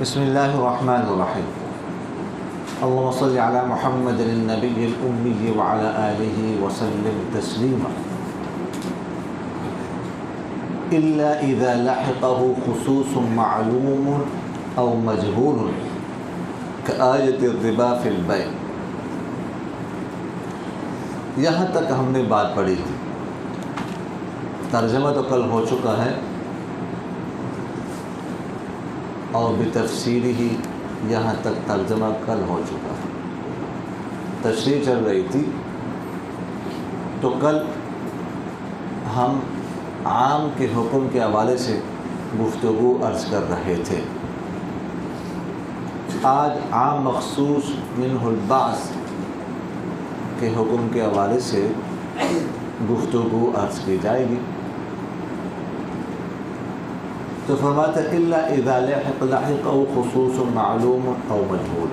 बिस्मिल्लाहिर्रहमानिर्रहीम। अल्लाहुम्मा सल्लि अला मुहम्मदिन नबिय्यिल उम्मी व अला आलिहि व सल्लिम तस्लीमा। इल्ला इज़ा लहिक़हु खुसूसुन मअलूमुन औ मजहूलुन कआयति रिबा फ़िल बै'। यहाँ तक हमने बात पढ़ी थी। तर्जमा तो कल हो चुका है और बितफ़सील ही यहाँ तक तर्जमा कल हो चुका है। तशरीह चल रही थी तो कल हम आम के हुक्म के हवाले से गुफ्तगू अर्ज़ कर रहे थे। आज आम मख़सूस मिन्हुल बास के हुक्म के हवाले से गुफ्तगू अर्ज़ की जाएगी। तो फरमाते इल्ला इज़ा लहिक़हु खुसूसुन मअलूमुन औ मजहूल।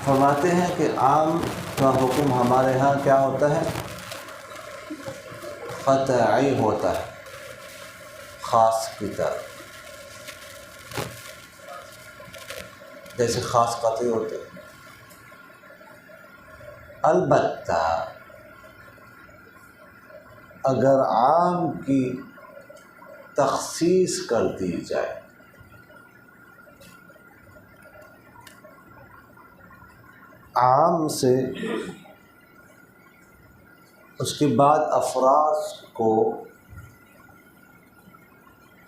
फरमाते हैं कि आम का हुक्म हमारे यहाँ क्या होता है? क़तई होता है, ख़ास की तरह। जैसे ख़ास क़तई होते हैं। अलबत्ता अगर आम की तख़सीस कर दी जाए, आम से उसके बाद अफराद को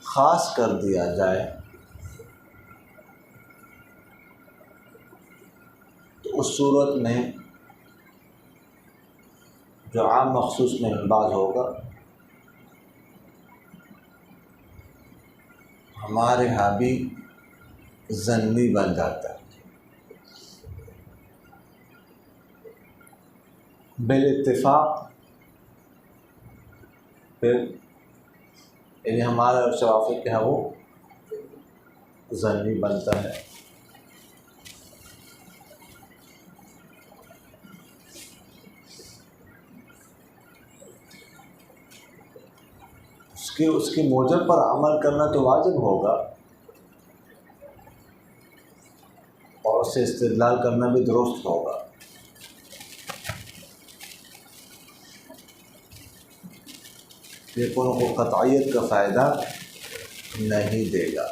ख़ास कर दिया जाए, तो उस सूरत में जो आम मख़सूस में बात होगा, हमारे यहाँ भी ज़न्नी बन जाता है। बिल इत्तिफ़ाक़ फिर यानी हमारा और शवाफ़ी के यहाँ वो ज़न्नी बनता है। उसके मौजब पर अमल करना तो वाजिब होगा और उससे इस्तिदलाल करना भी दुरुस्त होगा। लेकिन उनको क़तइयत का फ़ायदा नहीं देगा।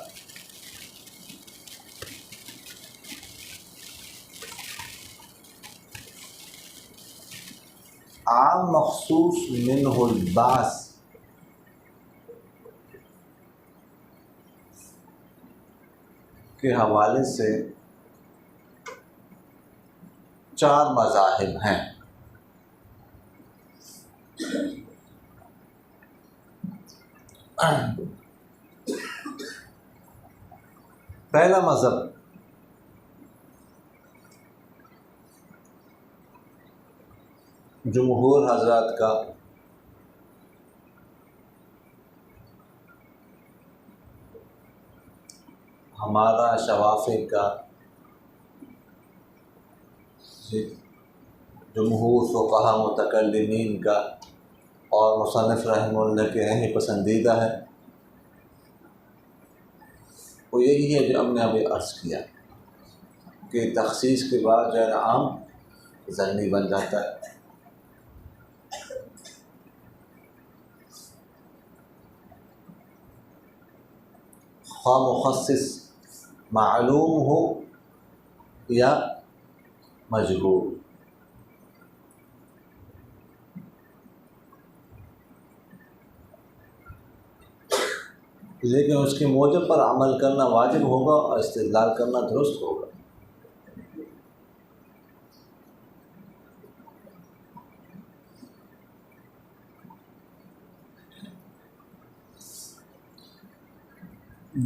आम मख़सूस मिन्हुल बास के हवाले से 4 मज़ाहिब हैं। पहला मज़हब जमहूर हज़रात का हमारा शवाफ़ी का जमहूर फ़ुक़हा मुतकल्लिमीन का और मुसन्निफ़ रहमहुल्लाह के यही पसंदीदा है। वो यही है जो हमने अभी अर्ज़ किया कि तख़सीस के बाद जो है आम ज़न्नी बन जाता है। ख़्वा मुख़स्सिस मालूम हो या मजहूल। लेकिन उसके मौजब पर अमल करना वाजिब होगा और इस्तिदलाल करना दुरुस्त होगा।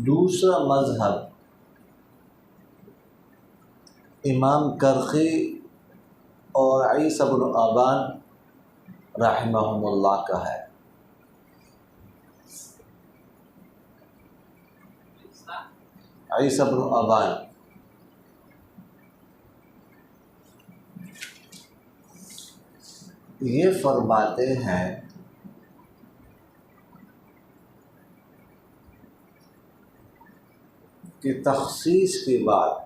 दूसरा मज़हब इमाम करख़ी और ईसा इब्न अबान रहमहुमुल्लाह का है। ईसा इब्न अबान ये फरमाते हैं कि तख़सीस के बाद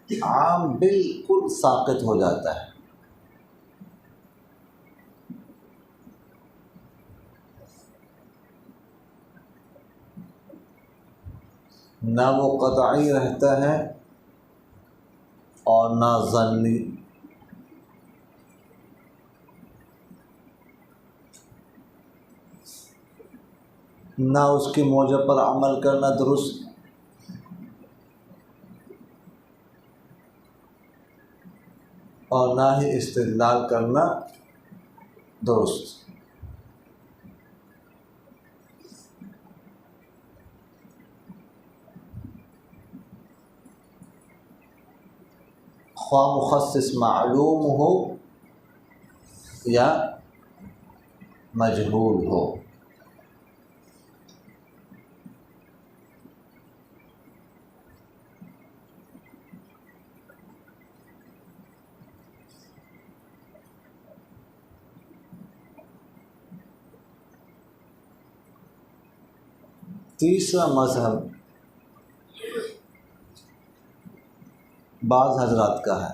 आम बिल्कुल साक़ित हो जाता है। ना वो क़तई रहता है और ना ज़न्नी। ना उसकी मौजब पर अमल करना दुरुस्त, और ना ही इस्तिदलाल करना दुरुस्त। ख्वाह मुखस्सिस मालूम हो या मजहूल हो। तीसरा मज़हब बाज़ हज़रात का है,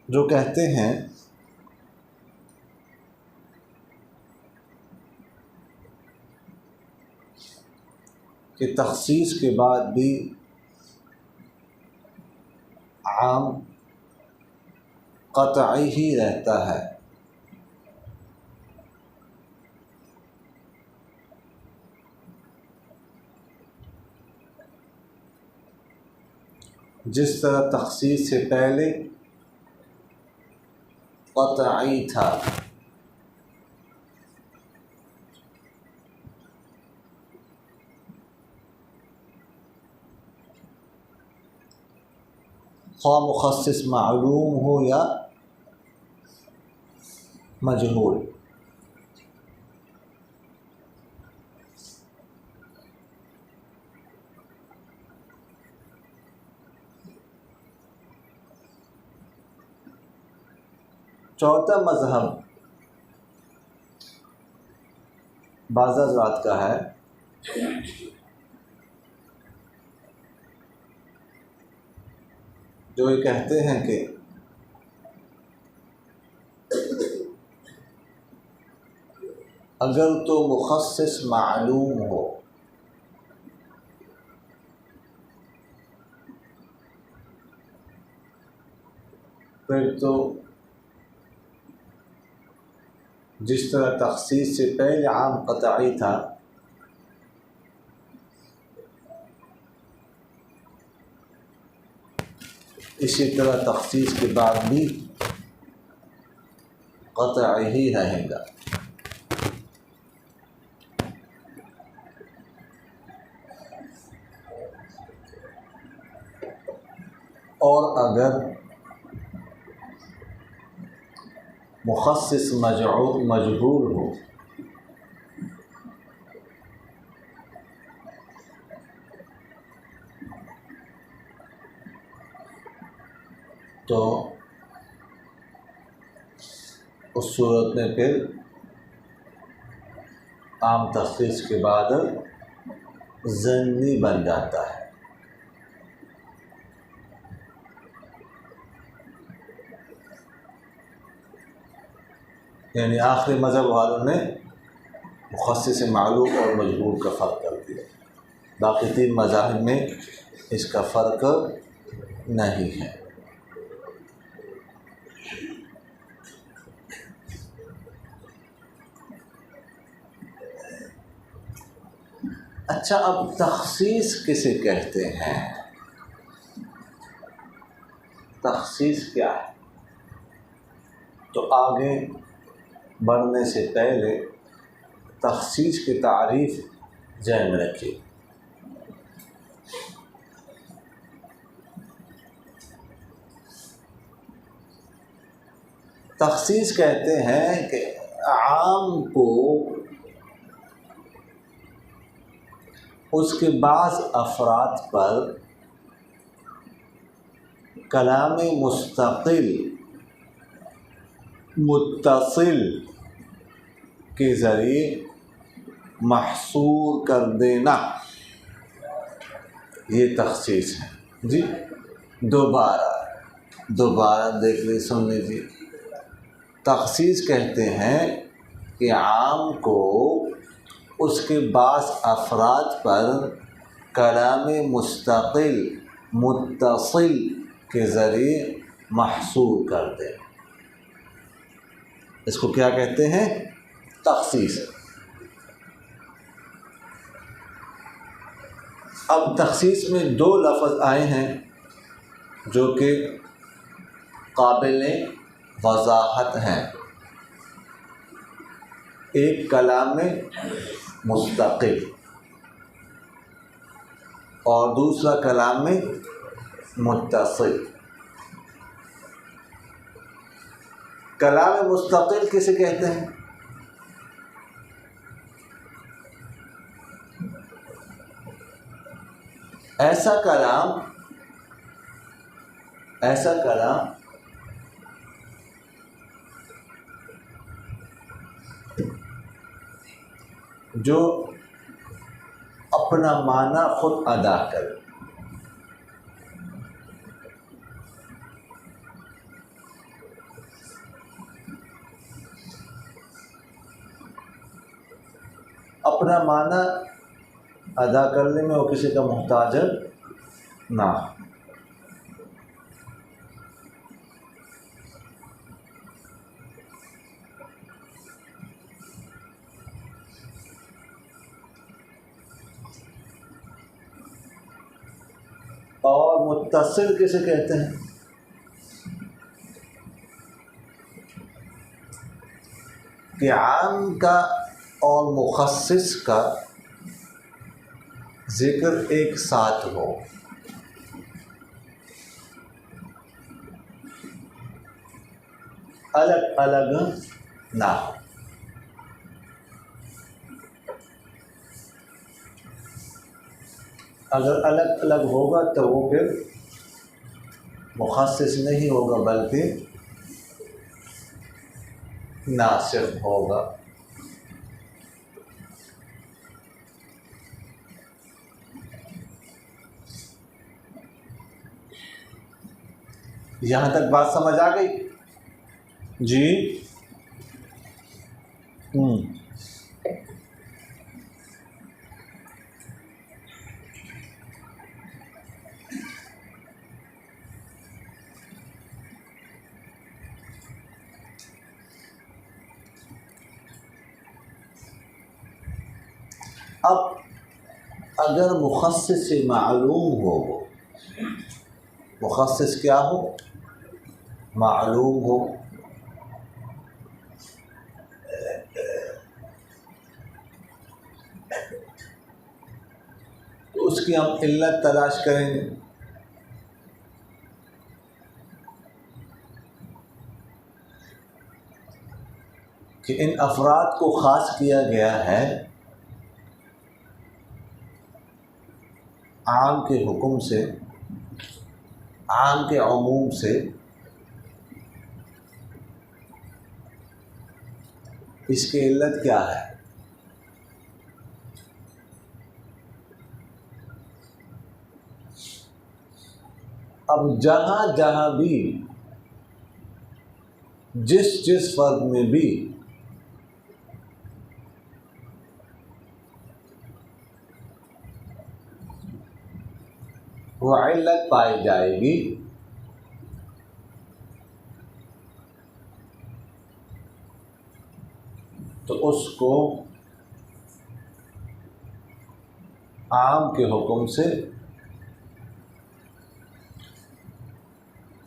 जो कहते हैं कि तख़सीस के बाद भी आम क़तई ही रहता है। जिस तरह तख़सीस से पहले क़तई था, ख्वाह मुखस्सिस मालूम हो या मजहूल। चौथा मज़हब बाज़ हज़रात का है, जो ये कहते हैं कि अगर तो मुखस्सिस मालूम हो फिर तो जिस तरह तख़सीस से पहले आम क़तई था, इसी तरह तख़सीस के बाद भी क़तई ही रहेगा। और अगर मुखस्सिस मजहूल हो तो उस सूरत में फिर आम तख़सीस के बाद ज़न्नी बन जाता है। यानी आखिरी मज़हब वालों ने मुखस्सिस मालूम और मजहूल का फ़र्क कर दिया, बाकी तीन मज़ाहिब में इसका फ़र्क नहीं है। अच्छा, अब तख़सीस किसे कहते हैं? तख़सीस क्या है? तो आगे बढ़ने से पहले तख़सीस की तारीफ़ ज़हन में रखिए। तख़सीस कहते हैं कि आम को उसके बाज़ अफराद पर कलाम मुस्तकिल मुत्तसिल के ज़रिए महसूर कर देना, ये तख़सीस है जी। दोबारा देख लीजिए, सुन लीजिए। तख़सीस कहते हैं कि आम को उसके बास अफराद पर कलाम मुस्तकिल मुत्तसिल के ज़रिए महसूर कर दे, इसको क्या कहते हैं? तख़सीस। अब तख़सीस में दो लफ्ज़ आए हैं जो कि काबिल वज़ाहत हैं। एक कलाम मुस्तकिल और दूसरा कलाम मुत्तसिल। कलाम मुस्तकिल किसे कहते हैं? ऐसा कलाम जो अपना माना खुद अदा करे। अपना माना अदा करने में वो किसी का मोहताज ना। और मुत्तसिल किसे कहते हैं? कि आम का और मुखस्सिस का ज़िक्र एक साथ हो। अलग अलग ना हो। अगर अलग अलग होगा तो वो फिर मुखस्सिस नहीं होगा बल्कि नासिख होगा। यहाँ तक बात समझ आ गई जी? अब अगर मुखस्सिस से मालूम हो, मुखस्सिस क्या हो? मालूम हो, तो उसकी हम इल्लत तलाश करेंगे। कि इन अफराद को ख़ास किया गया है आम के हुक्म से, आम के उमूम से। इसकी इल्लत क्या है? अब जहाँ जहाँ भी जिस फर्द में भी वो इल्लत पाई जाएगी, तो उसको आम के हुक्म से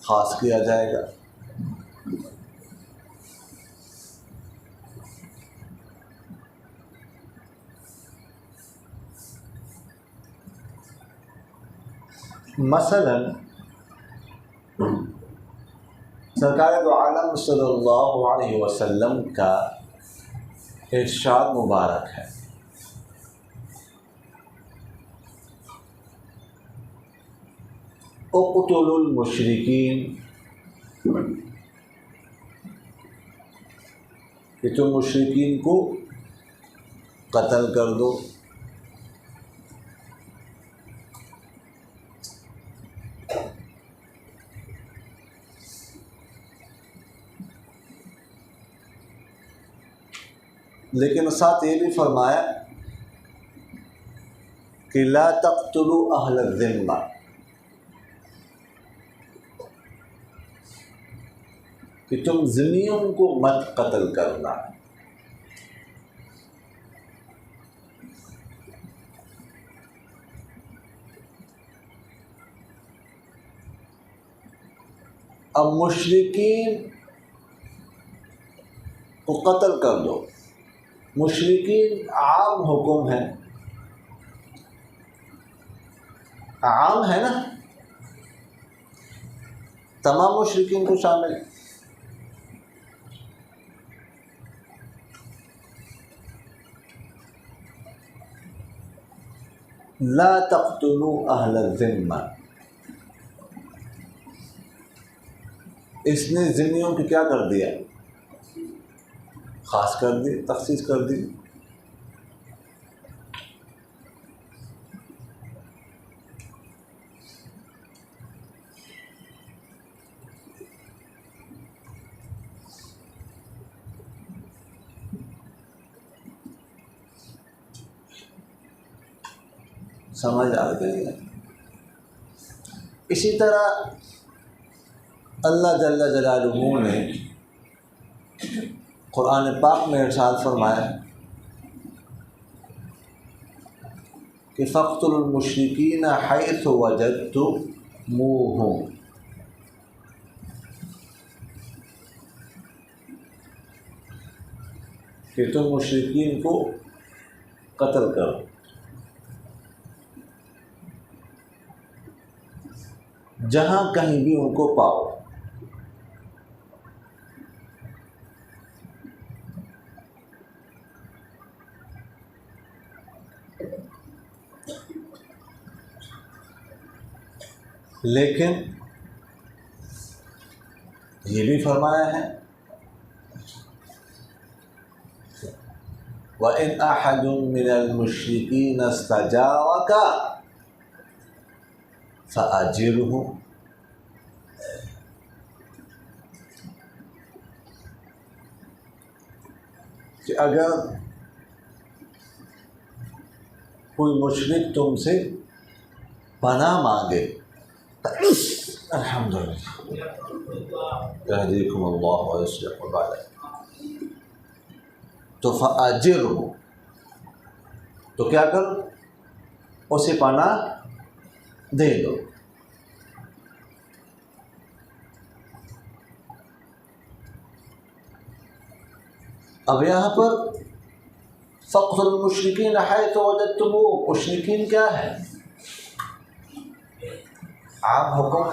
ख़ास किया जाएगा। मसलन सरकार दो आलम सल्लल्लाहु अलैहि वसल्लम का इरशाद मुबारक है उक़्तुलुल मुशरिकीन, कि तुम मुशरिकीन को कत्ल कर दो। लेकिन साथ ये भी फरमाया कि ला तक़्तुलू अहल ज़िम्मा, कि तुम ज़िम्मियों को मत कत्ल करना। अब मुशरिकीन को कत्ल कर दो, मुशरिकीन आम हुक्म है, आम है ना, तमाम मुशरिकीन को शामिल। ला तक़्तुलू अहल ज़िम्मा, इसने ज़िम्मियों की क्या कर दिया, ख़ास कर दी, तख़सीस कर दी। समझ आ गई है। इसी तरह अल्लाह जल्ल जलालुहू ने कुरान पाक में इरशाद फरमाया कि फ़क़्तुलुल मुशरिकीन हैसु वजदतुमूहुम, कि तुम मुशरिकीन को कत्ल करो, जहाँ कहीं भी उनको पाओ। लेकिन ये भी फरमाया है व इन अहदुम मिनल मुशरिकीन इस्तजारका फ़अजिरहु, कि अगर कोई मुशरिक तुमसे पनाह मांगे, अल्हम्दुलिल्लाह यहदीकुमुल्लाह व युस्लिहु बालकुम, तो फ़अजिरहु, तो क्या कर, उसे पनाह दे दो। अब यहाँ पर फ़क़्तुलुल मुशरिकीन हैसु वजदतुमूहुम, मुशरिकीन क्या है, आम हुक्म।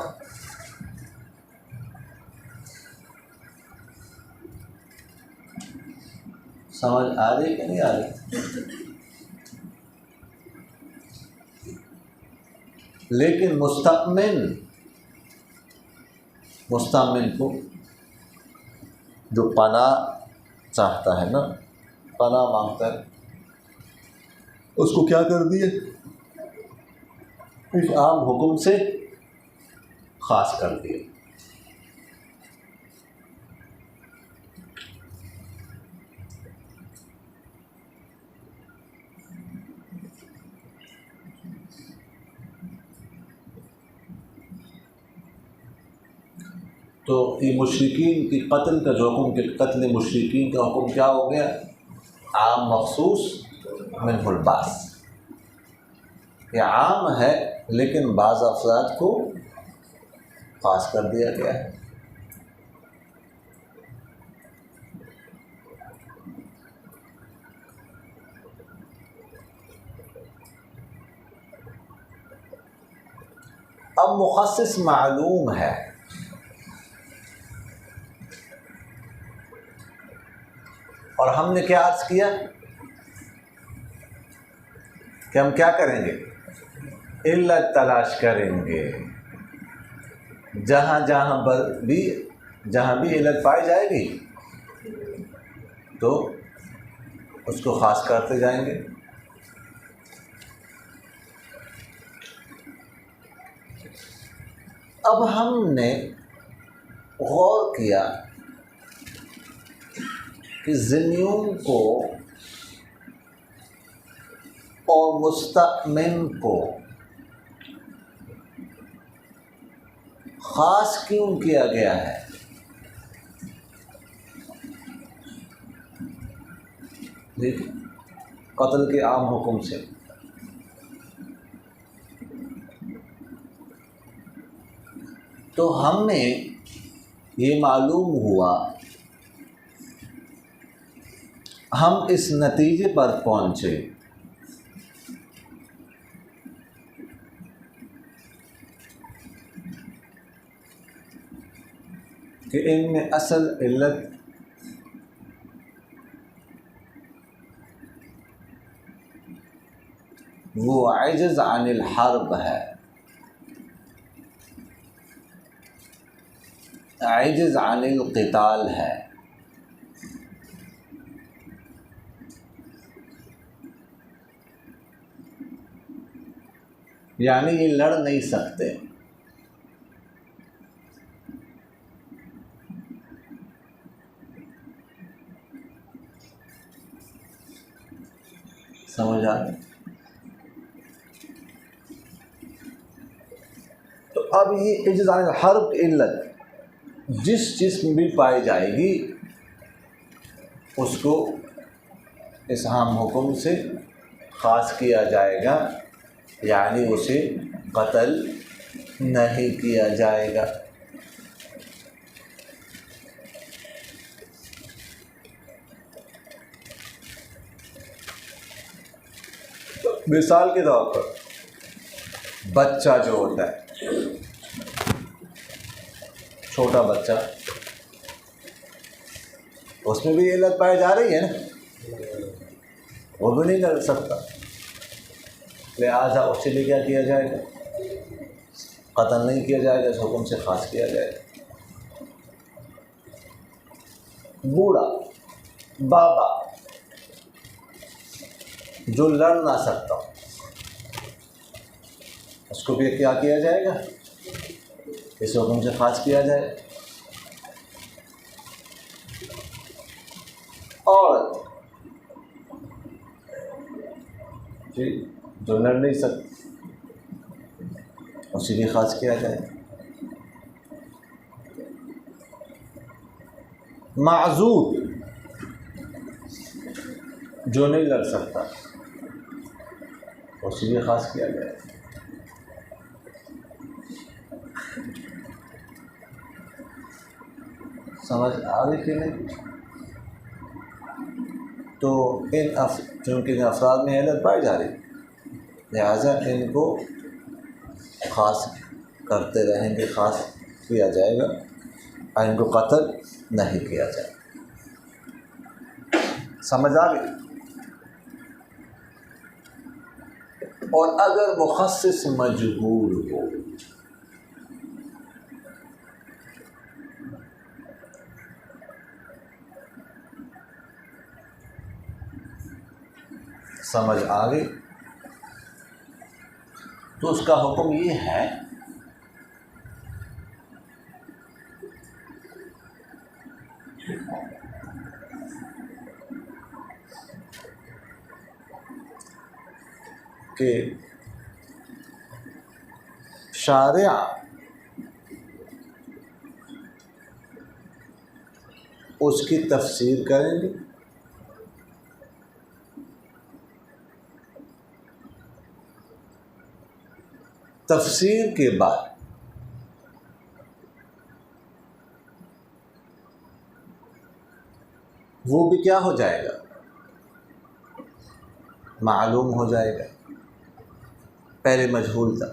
समझ आ रही कि नहीं आ रही? लेकिन मुस्तमिन को जो पनाह चाहता है ना, पनाह मांगता है, उसको क्या कर दिए, इस आम हुक्म से ख़ास कर दिए। तो ये मुशरिकीन की कत्ल का जो हुक्म, के कत्ल मुशरिकीन का हुक्म क्या हो गया, आम मखसूस मिनहुल बास, ये आम है लेकिन बाज़ अफराद को ख़ास कर दिया गया है। अब मुखस्सिस मालूम है, और हमने क्या अर्ज़ किया कि हम क्या करेंगे, इल्लत तलाश करेंगे, जहाँ जहाँ भी इल्लत पाई जाएगी तो उसको ख़ास करते जाएंगे। अब हमने गौर किया कि ज़िन्नियों को और मुस्तमिन को ख़ास क्यों किया गया है? देखिए, कत्ल के आम हुक्म से तो हमें ये मालूम हुआ, हम इस नतीजे पर पहुँचे कि इनमें असल इल्लत वो अजज़ अनिल हर्ब है, अजज़ अनिल क़िताल है। यानी ये लड़ नहीं सकते। समझ आ गई? तो अब ये इज्ज़त अनिल हर्ब इल्लत जिस जिस्म भी पाई जाएगी उसको इस आम हुक्म से ख़ास किया जाएगा, यानी उसे कत्ल नहीं किया जाएगा। मिसाल के तौर पर बच्चा जो होता है, छोटा बच्चा, उसमें भी इल्लत पाई जा रही है ना, वो भी नहीं लड़ सकता, लिहाजा उससे भी क्या किया जाएगा? कत्ल नहीं किया जाएगा, इस हुक्म से ख़ास किया जाएगा। बूढ़ा बाबा जो लड़ ना सकता उसको भी क्या किया जाएगा? इस हुक्म से ख़ास किया जाए। औरत जी जो लड़ नहीं सकती उसे भी ख़ास किया जाए। माज़ूर जो नहीं लड़ सकता उसे भी ख़ास किया जाए। समझ आ गई कि नहीं? तो चूँकि इन अफराद में इल्लत पाई जा रही, लिहाजा इनको ख़ास करते रहेंगे, ख़ास किया जाएगा और इनको कत्ल नहीं किया जाएगा। समझ आ गई? और अगर मुखस्सिस मजबूर हो, समझ आ गई, तो उसका हुक्म ये है कि शारिया उसकी तफसीर करेंगे, तफसीर के बाद वो भी क्या हो जाएगा? मालूम हो जाएगा। पहले मजहूल था,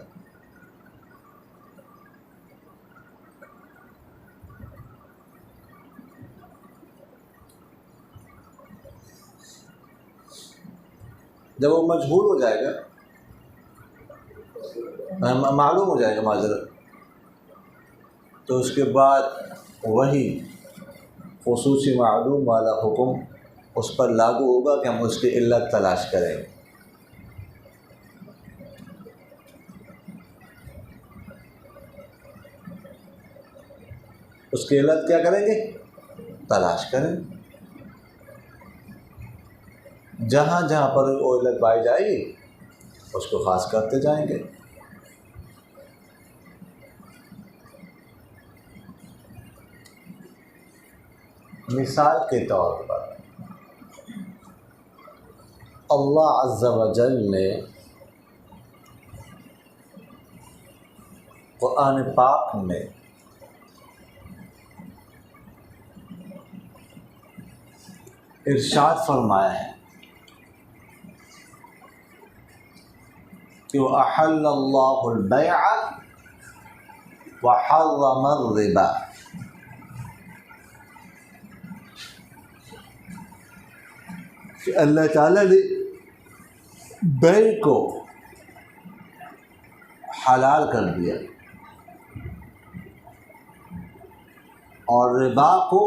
जब वो मजहूल हो जाएगा, मालूम हो जाएगा, माजरत तो उसके बाद वही खुसूसी मालूम वाला हुक्म उस पर लागू होगा कि हम उसकी इल्लत तलाश करेंगे। उसकी इल्लत क्या करेंगे? तलाश करें। जहाँ जहाँ पर वो इल्लत पाई जाएगी उसको ख़ास करते जाएंगे। मिसाल के तौर पर अल्लाह अज़्ज़ा व जल ने कुरान पाक में इरशाद फरमाया है कि अहल्लल्लाहुल बैअ व हर्रमर रिबा, कि अल्लाह ताला ने बैअ को हलाल कर दिया और रिबा को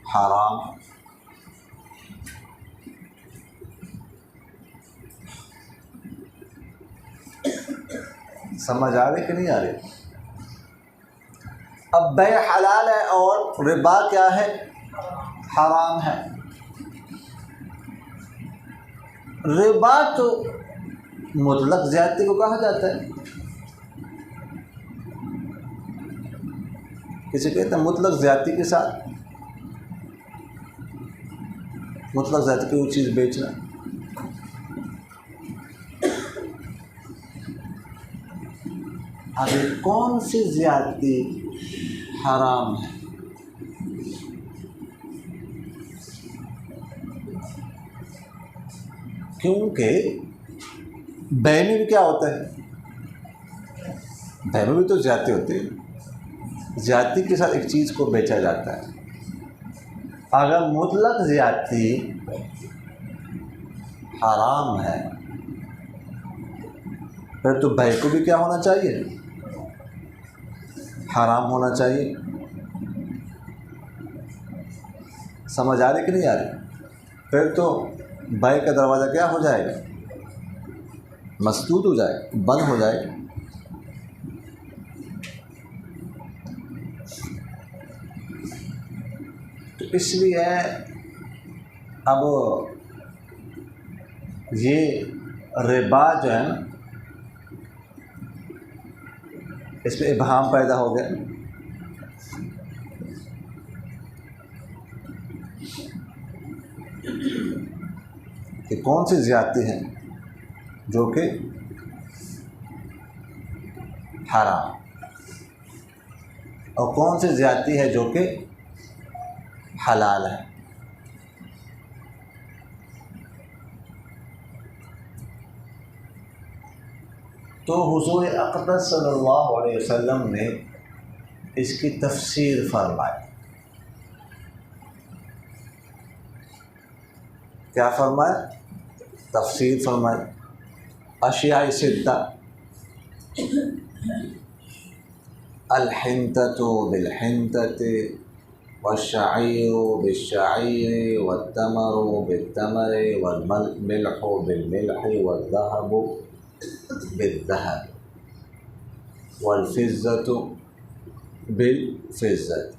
हराम। समझ आ रही कि नहीं आ रही? अब बैअ हलाल है और रिबा क्या है? हराम है। रिबा तो मुतलक ज़्यादती को कहा जाता है। किसे कहते हैं? मुतलक ज़्यादती के साथ, मुतलक ज़्यादती की वो चीज़ बेचना। अभी कौन सी ज़्यादती हराम है? क्योंकि बैअ में भी क्या होता है? बैअ में भी तो ज़्यादती होती है। ज़्यादती के साथ एक चीज़ को बेचा जाता है। अगर मुतलक ज़्यादती हराम है फिर तो बैअ को भी क्या होना चाहिए? हराम होना चाहिए। समझ आ रही कि नहीं आ रही? फिर तो बैअ का दरवाज़ा क्या हो जाएगा? मसदूद हो जाएगा, बंद हो जाएगा। तो इसलिए अब ये रिबा जो है ना, इसमें इबहाम पैदा हो गया। कि कौन सी ज़्यादती है जो कि हराम और कौन सी ज़्यादती है जो कि हलाल है। तो हुज़ूर अक़दस सल्लल्लाहु अलैहि वसल्लम ने इसकी तफसीर फरमाई। क्या फरमाया? तफसीर फरमाई। अशिया सिद्दा अल हिंततु बिल हिंतति वश्शईरु बिश्शईरि वत्तमरु बित्तमरि वल मिल्हु बिल मिल्हि वज़्ज़हबु बिज़्ज़हब वल फिज़्ज़तु बिल फिज़्ज़ति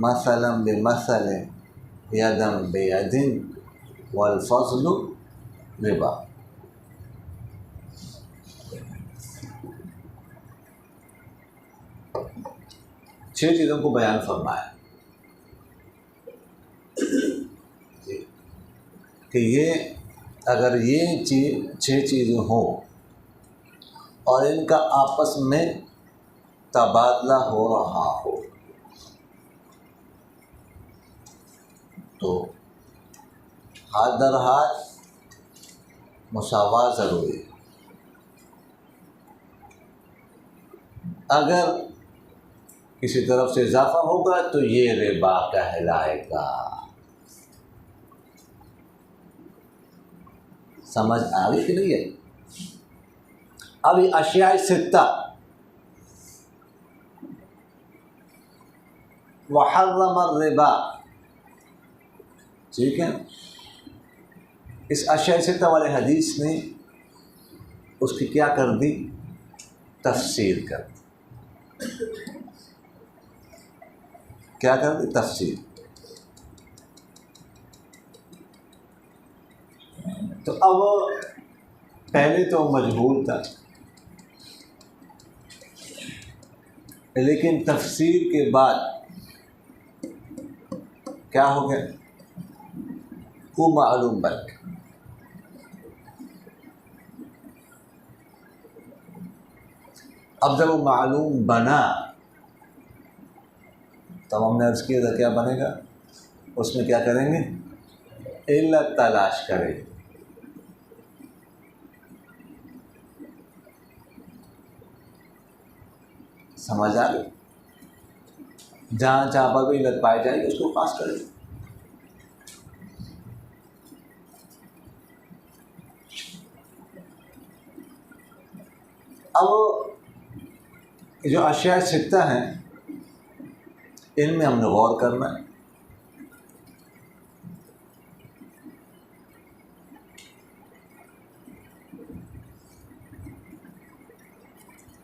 मसलन बिमसलिन यदन बियदिन वल फ़ज़्लु रिबा। छह चीज़ों को बयान फरमाया कि ये अगर ये छह चीज़ें हों और इनका आपस में तबादला हो रहा हो तो हाथ दर हाथ मुसावात ज़रूरी है। अगर किसी तरफ से इजाफा होगा तो ये रिबा कहलाएगा। समझ आ गई कि नहीं है? अब ये अशिया सित्ता वहर्रम रिबा, ठीक है। इस अशया सित्ता वाले हदीस ने उसकी क्या कर दी, तफसीर कर दी। क्या कर दी, तफसीर। तो अब पहले तो मजबूर था, लेकिन तफसीर के बाद क्या हो गया, वो मालूम बन गया। अब जब वो मालूम बना तब हमने अर्ज़ किया था क्या बनेगा, उसमें क्या करेंगे, इल्लत तलाश करेंगे। समझ आ गई, जहाँ जहाँ पर भी इल्लत पाई जाएगी उसको पास करेंगे। अब जो अशिया सित्ता हैं इनमें हमने गौर करना है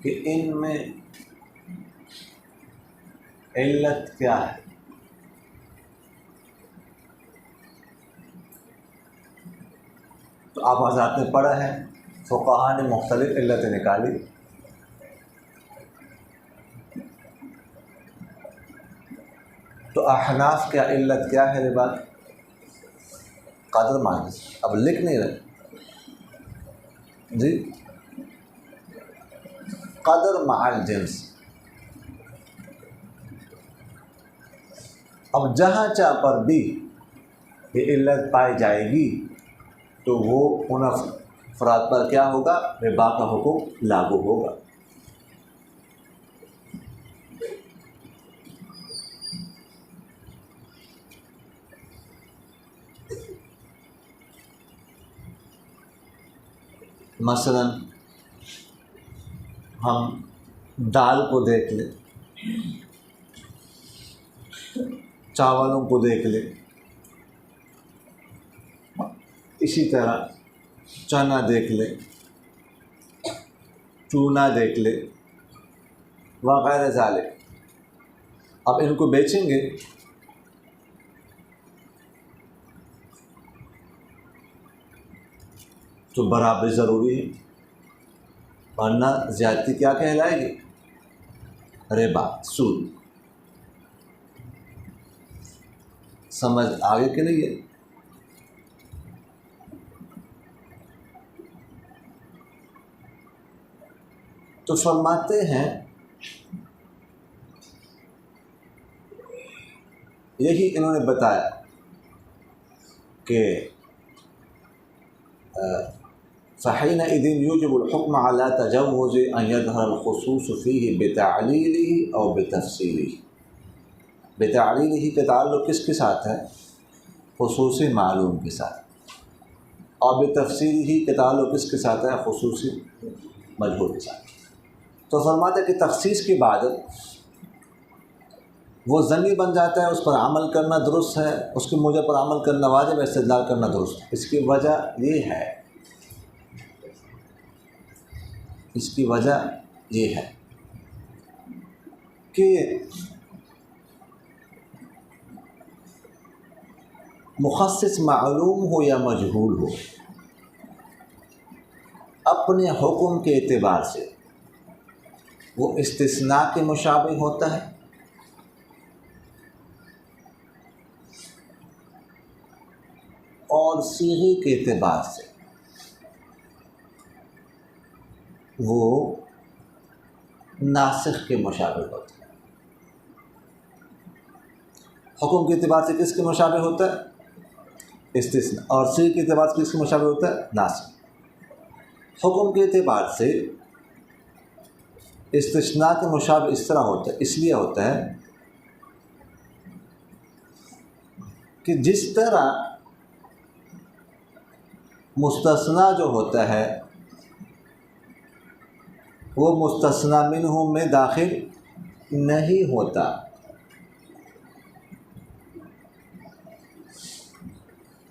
कि इनमें इल्लत क्या है। तो आप हज़रात ने पढ़ा है, फ़ुक़हा ने मुख्तलिफ़ इल्लतें निकाली। तो अहनाफ क्या इल्लत क्या है रिबा, कदर माइनस, अब लिख नहीं रहे जी, कदर माल जिन्स। अब जहाँ चाह पर भी ये इल्लत पाई जाएगी तो वो उन अफराद पर क्या होगा, रिबा का हुक्म लागू होगा। मसलन हम दाल को देख लें, चावलों को देख ले, इसी तरह चना देख ले, चूना देख ले, वगैरह ज़ाले। अब इनको बेचेंगे तो बराबर ज़रूरी है, वरना ज़्यादती क्या कहलाएगी, रिबा, सूद। समझ आगे के लिए तो फरमाते हैं, यही इन्होंने बताया कि फ़हीनइज़िन युजिबुल हुक्म अला तजव्वुज़ अन यज़हरल खुसूस फ़ीही बितअलीलिही और बितफ़सीलिही। बितअलीलिही का ताल्लुक़ किसके साथ है, खुसूसी मालूम के साथ, और बितफ़सीलिही का ताल्लुक़ किसके साथ है, खुसूसी मजहूल के साथ। तो फरमाते कि तख़सीस के बाद वो ज़न्नी बन जाता है, उस पर अमल करना दुरुस्त है, उसके मुझे पर अमल करना वाजिब है, इस्तिदलाल करना दुरुस्त है। इसकी वजह ये है, इसकी वजह ये है कि मुख़स्सिस मालूम हो या मजहूल हो, अपने हुक्म के एतबार से वो इस्तिस्ना के मुशाबिह होता है और सीगे के एतबार से वो नासिख के मुशाबिह होता है। हुक्म के एतबार से किसके मुशाबिह होता है, इस्तिस्ना, और सीगे के एतबार से किसके मुशाबिह होता है, नासिख। हुक्म के एतबार से इस्तिस्ना के मुशाबिह इस तरह होता है, इसलिए होता है कि जिस तरह मुस्तस्ना जो होता है वो मुस्तस्ना मिन्हु में दाखिल नहीं होता,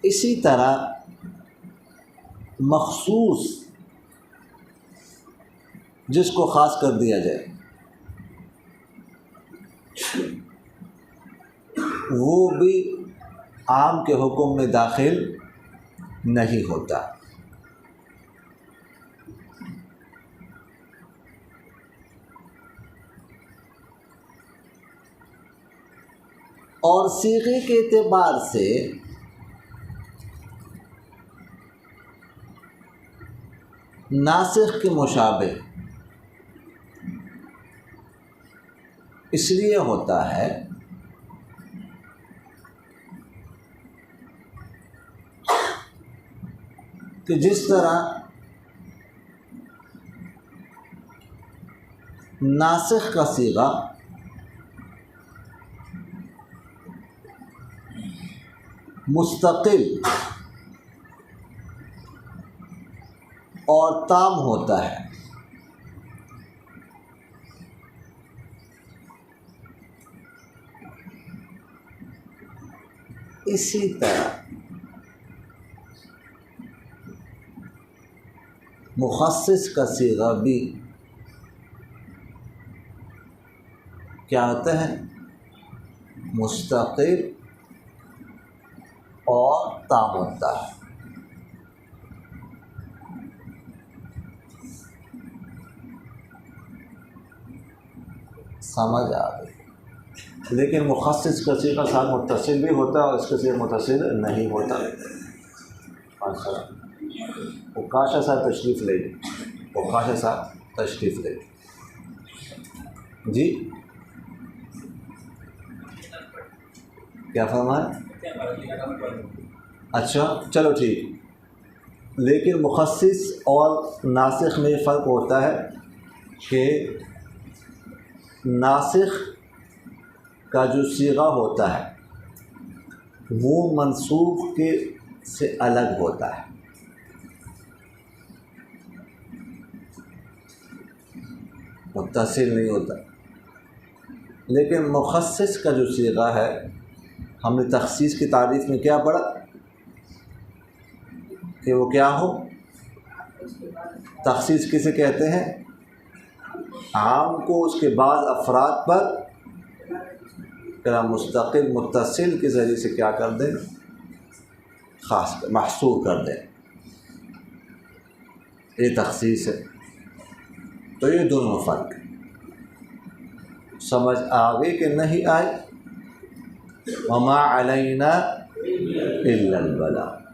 इसी तरह मखसूस जिसको ख़ास कर दिया जाए वो भी आम के हुक्म में दाखिल नहीं होता। और सीगे के एतबार से नासिख के मुशाबे इसलिए होता है कि जिस तरह नासिख का सीगा मुस्तकिल और ताम होता है, इसी तरह मुखस्सिस का सीगा भी क्या होता है, मुस्तकिल और ताम होता है। समझ आ गई। लेकिन मुखस्सिस का सीगा साथ मुत्तसिल भी होता है और इसका सीगा मुत्तसिल नहीं होता। अच्छा, उकाशा साहब तशरीफ़ ले, उकाशा साहब तशरीफ़ ले जी। क्या फरमाए? अच्छा चलो ठीक। लेकिन मुखस्सिस और नासिख में फ़र्क होता है कि नासिख का जो सीगा होता है वो मंसूख के से अलग होता है, मुत्तसिल नहीं होता। लेकिन मुखस्सिस का जो सीगा है, हमने तखसीस की तारीफ़ में क्या पढ़ा कि वो क्या हो, तखसीस किसे कहते हैं, आम को उसके बाद अफराद पर मुस्तकिल मुत्तसिल के ज़रिए से क्या कर दें, ख़ास महसूर कर दें, ये तखसीस है। तो ये दोनों फ़र्क समझ आ गई कि नहीं आए? वमा अलैना इल्लल बलाग।